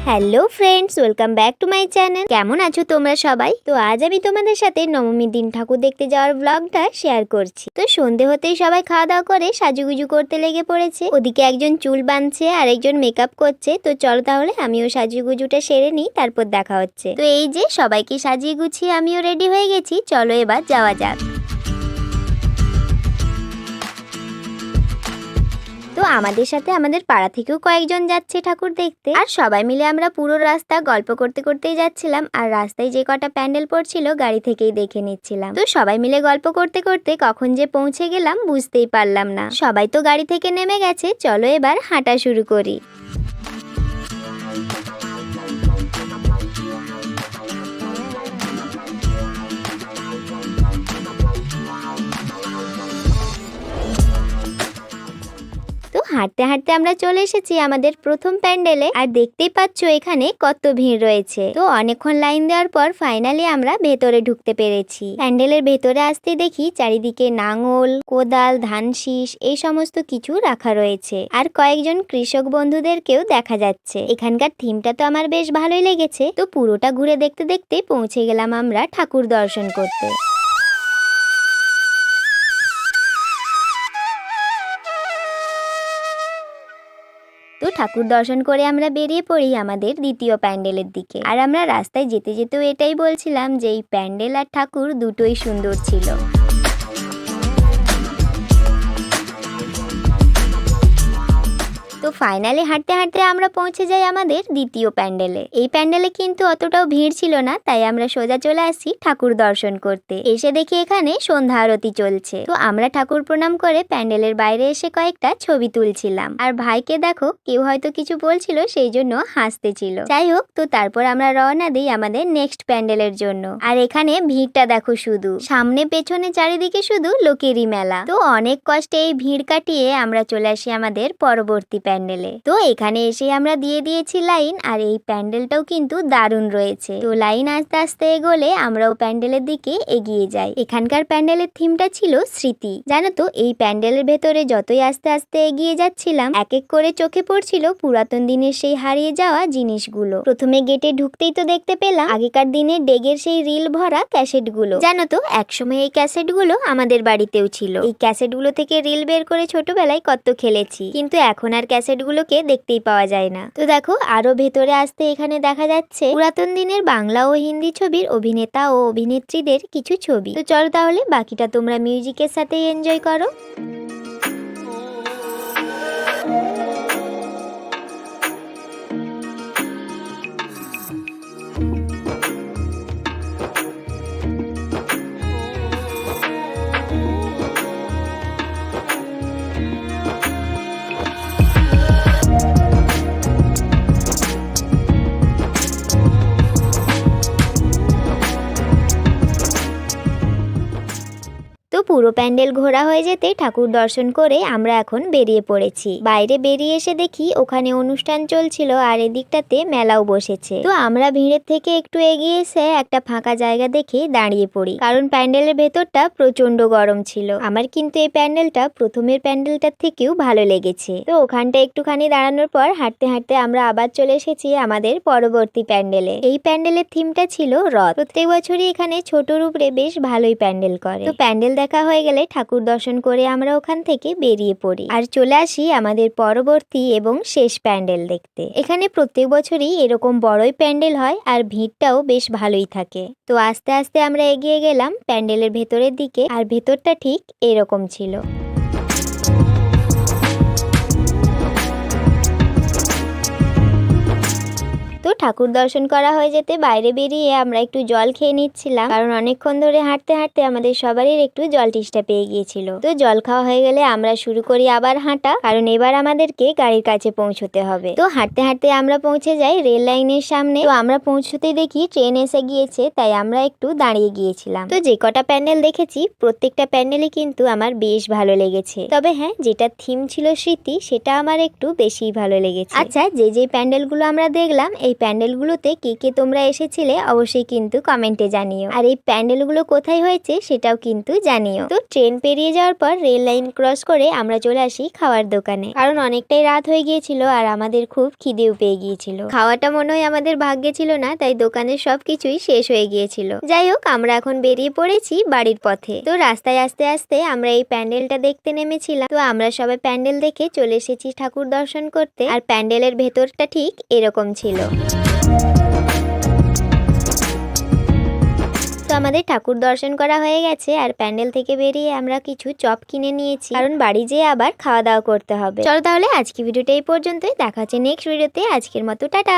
Hello friends, welcome back to my channel. কেমন আছো তোমরা সবাই? তো আজ আমি তোমাদের সাথে নবমীর দিন ঠাকুর দেখতে যাওয়ার ব্লগটা শেয়ার করছি। তো সন্ধে হতেই সবাই খাওয়া দাওয়া করে সাজুগুজু করতে লেগে পড়েছে। ওদিকে একজন চুল বাঁধছে আর একজন মেকআপ করছে। তো চলো তাহলে আমিও সাজুগুজুটা সেরে নিই, তারপর দেখা হচ্ছে। তো এই যে সবাইকে সাজিয়ে গুছিয়ে আমিও রেডি হয়ে গেছি, চলো এবার যাওয়া যাক। তো আমাদের সাথে আমাদের পাড়া থেকেও কয়েকজন যাচ্ছে ঠাকুর দেখতে, আর সবাই মিলে আমরা পুরো রাস্তা গল্প করতে করতেই যাচ্ছিলাম। আর রাস্তায় যে কটা প্যান্ডেল পড়ছিল গাড়ি থেকেই দেখে নিচ্ছিলাম। তো সবাই মিলে গল্প করতে করতে কখন যে পৌঁছে গেলাম বুঝতেই পারলাম না। সবাই তো গাড়ি থেকে নেমে গেছে, চলো এবার হাঁটা শুরু করি। তো হাঁটতে হাঁটতে আমরা চলে এসেছি আমাদের প্রথম প্যান্ডেলে, আর দেখতেই পাচ্ছ এখানে কত ভিড় রয়েছে। তো অনেকক্ষণ লাইন দেওয়ার পর ফাইনালি আমরা ভেতরে ঢুকতে পেরেছি। প্যান্ডেলের ভেতরে আসতে দেখি চারিদিকে নাঙল, কোদাল, ধান শীষ এই সমস্ত কিছু রাখা রয়েছে, আর কয়েকজন কৃষক বন্ধুদেরকেও দেখা যাচ্ছে। এখানকার থিমটা তো আমার বেশ ভালোই লেগেছে। তো পুরোটা ঘুরে দেখতে দেখতে পৌঁছে গেলাম আমরা ঠাকুর দর্শন করতে। তো ঠাকুর দর্শন করে আমরা বেরিয়ে পড়ি আমাদের দ্বিতীয় প্যান্ডেলের দিকে। আর আমরা রাস্তায় যেতে যেতেও এটাই বলছিলাম যে এই প্যান্ডেল আর ঠাকুর দুটোই সুন্দর ছিল। তো ফাইনালি হাঁটতে হাঁটতে আমরা পৌঁছে যাই আমাদের দ্বিতীয় প্যান্ডেলে। এই প্যান্ডেলে কিন্তু অতটাও ভিড় ছিল না, তাই আমরা সোজা চলে আসি ঠাকুর দর্শন করতে। এসে দেখি এখানে সন্ধ্যা আরতি চলছে। তো আমরা ঠাকুর প্রণাম করে প্যান্ডেলের বাইরে এসে কয়েকটা ছবি তুলছিলাম। আর ভাইকে দেখো কেউ হয়তো কিছু বলছিল, সেই জন্য হাসতেছিল। যাই হোক, তো তারপর আমরা রওনা দিই আমাদের নেক্সট প্যান্ডেলের জন্য। আর এখানে ভিড়টা দেখো, শুধু সামনে পেছনে চারিদিকে শুধু লোকেরই মেলা। তো অনেক কষ্টে এই ভিড় কাটিয়ে আমরা চলে আসি আমাদের পরবর্তী প্যান্ডেলে। তো এখানে এসে আমরা দিয়ে দিয়েছি লাইন, আর এই প্যান্ডেলটাও কিন্তু দারুণ রয়েছে। তো লাইন আস্তে আস্তে এগোলে আমরাও প্যান্ডেলের দিকে এগিয়ে যাই। এখানকার প্যান্ডেলের থিমটা ছিল স্মৃতি। জানো তো এই প্যান্ডেলের ভেতরে যতই আস্তে আস্তে এগিয়ে যাচ্ছিলাম, এক এক করে চোখে পড়ছিল পুরাতন দিনের সেই হারিয়ে যাওয়া জিনিসগুলো। প্রথমে গেটে ঢুকতেই তো দেখতে পেলাম আগেকার দিনের ডেগের সেই রিল ভরা ক্যাসেট গুলো। জানো তো একসময় এই ক্যাসেট গুলো আমাদের বাড়িতেও ছিল। এই ক্যাসেট গুলো থেকে রিল বের করে ছোটবেলায় কত খেলেছি, কিন্তু এখন আর ক্যাসেটগুলোকে দেখতেই পাওয়া যায় না। তো দেখো আরো ভেতরে আসতে এখানে দেখা যাচ্ছে পুরাতন দিনের বাংলা ও হিন্দি ছবির অভিনেতা ও অভিনেত্রীদের কিছু ছবি। তো চলো তাহলে বাকিটা তোমরা মিউজিকের সাথেই এনজয় করো। তো পুরো প্যান্ডেল ঘোরা হয়ে যেতে ঠাকুর দর্শন করে আমরা এখন বেরিয়ে পড়েছি। বাইরে বেরিয়ে এসে দেখি ওখানে অনুষ্ঠান চলছিল, আর এদিকটাতে মেলাও বসেছে। তো আমরা ভিড়ের থেকে একটু এগিয়ে এসে একটা ফাঁকা জায়গা দেখে দাঁড়িয়ে পড়ি, কারণ প্যান্ডেলের ভেতরটা প্রচন্ড গরম ছিল। আমার কিন্তু এই প্যান্ডেলটা প্রথমের প্যান্ডেলটার থেকেও ভালো লেগেছে। তো ওখানটা একটুখানি দাঁড়ানোর পর হাঁটতে হাঁটতে আমরা আবার চলে এসেছি আমাদের পরবর্তী প্যান্ডেলে। এই প্যান্ডেলের থিমটা ছিল রথ। প্রত্যেক বছরই এখানে ছোট রূপে বেশ ভালোই প্যান্ডেল করে। তো প্যান্ডেল দেখা হয়ে গেলে ঠাকুর দর্শন করে আমরা ওখান থেকে বেরিয়ে পড়ি, আর চলে আসি আমাদের পরবর্তী এবং শেষ প্যান্ডেল দেখতে। এখানে প্রত্যেক বছরই এরকম বড়ই প্যান্ডেল হয়, আর ভিড়টাও বেশ ভালোই থাকে। তো আস্তে আস্তে আমরা এগিয়ে গেলাম প্যান্ডেলের ভেতরের দিকে, আর ভেতরটা ঠিক এরকম ছিল। তো ঠাকুর দর্শন করা হয়ে যেতে বাইরে বেরিয়ে আমরা একটু জল খেয়ে নিচ্ছিলাম, কারণ অনেকক্ষণ ধরে হাঁটতে হাঁটতে আমাদের সবারই একটু জল তেষ্টা পেয়ে গিয়েছিল। তো জল খাওয়া হয়ে গেলে আমরা শুরু করি আবার হাঁটা, কারণ এবার আমাদেরকে গাড়ির কাছে পৌঁছতে হবে। তো হাঁটতে হাঁটতে আমরা পৌঁছে যাই রেল লাইনের সামনে। তো আমরা পৌঁছতেই দেখি ট্রেন এসে গিয়েছে, তাই আমরা একটু দাঁড়িয়ে গিয়েছিলাম। তো যে কটা প্যান্ডেল দেখেছি প্রত্যেকটা প্যান্ডেলই কিন্তু আমার বেশ ভালো লেগেছে। তবে হ্যাঁ, যেটা থিম ছিল স্মৃতি, সেটা আমার একটু বেশি ভালো লেগেছে। আচ্ছা, যে প্যান্ডেলগুলো আমরা দেখলাম এই প্যান্ডেলগুলোতে কে কে তোমরা এসেছিলে অবশ্যই কিন্তু কমেন্টে জানিও। আর এই প্যান্ডেলগুলো কোথায় হয়েছে সেটাও কিন্তু জানিও। তো ট্রেন পেরিয়ে যাওয়ার পর রেল লাইন ক্রস করে আমরা চলে আসি খাওয়ার দোকানে, কারণ অনেকটাই রাত হয়ে গিয়েছিল আর আমাদের খুব খিদেও পেয়ে গিয়েছিল। খাওয়াটা মনে হয় আমাদের ভাগ্যে ছিল না, তাই দোকানের সবকিছুই শেষ হয়ে গিয়েছিল। যাই হোক, আমরা এখন বেরিয়ে পড়েছি বাড়ির পথে। তো রাস্তায় আস্তে আস্তে আমরা এই প্যান্ডেলটা দেখতে নেমেছিলাম। তো আমরা সবাই প্যান্ডেল দেখে চলে এসেছি ঠাকুর দর্শন করতে। আর প্যান্ডেলের ভেতরটা ঠিক এরকম ছিল। তো আমাদের ঠাকুর দর্শন করা হয়ে গেছে আর প্যান্ডেল থেকে বেরিয়ে আমরা কিছু চপ কিনে নিয়েছি, কারণ বাড়ি যেয়ে আবার খাওয়া দাওয়া করতে হবে। চলো তাহলে আজকে ভিডিওটা এই পর্যন্তই, দেখা হচ্ছে নেক্সট ভিডিওতে। আজকের মতো টাটা।